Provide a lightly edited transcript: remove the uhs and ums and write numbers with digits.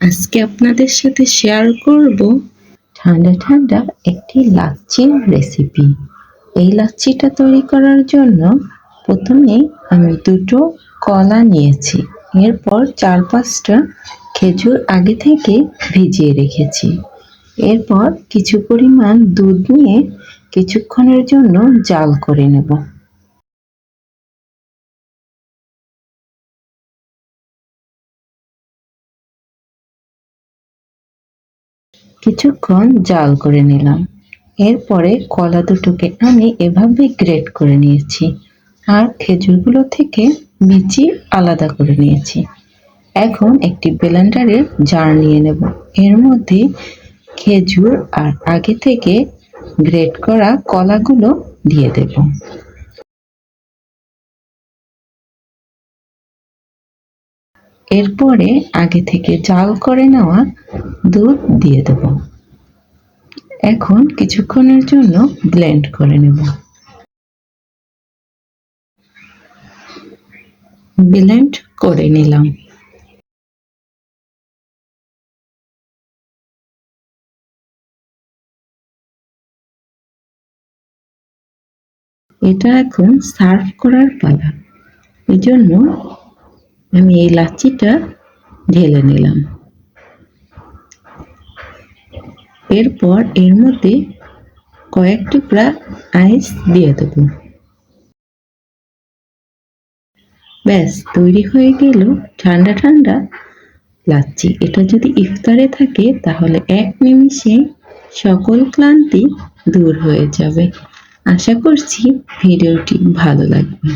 আজকে আপনাদের সাথে শেয়ার করব ঠান্ডা ঠান্ডা একটি লাচ্ছির রেসিপি। এই লাচ্ছিটা তৈরি করার জন্য প্রথমেই আমি দুটো কলা নিয়েছি। এরপর 4-5টা খেজুর আগে থেকে ভিজিয়ে রেখেছি। এরপর কিছু পরিমাণ দুধ নিয়ে কিছুক্ষণের জন্য জাল করে নেব। কিছুক্ষণ জাল করে নিলাম। এরপরে কলা দুটোকে আমি এভাবে গ্রেট করে নিয়েছি, আর খেজুরগুলো থেকে বিচি আলাদা করে নিয়েছি। এখন একটি ব্লেন্ডারের জার নিয়ে নেব। এর মধ্যে খেজুর আর আগে থেকে গ্রেট করা কলাগুলো দিয়ে দেব। এরপরে আগে থেকে জাল করে নেওয়া দুধ দিয়ে দেব। এখন কিছুক্ষণের জন্য ব্লেন্ড করে নেব। ব্লেন্ড করে নিলাম। এটা এখন সার্ভ করার পালা। এই জন্য আমি এই লাচ্ছিটা ঢেলে নিলাম। এরপর এর মধ্যে কয়েক টুকরা আইস দিয়ে দেব। ব্যাস তৈরি হয়ে গেল ঠান্ডা ঠান্ডা লাচ্ছি। এটা যদি ইফতারে থাকে তাহলে এক নিমিষে সকল ক্লান্তি দূর হয়ে যাবে। আশা করছি ভিডিওটি ভালো লাগবে।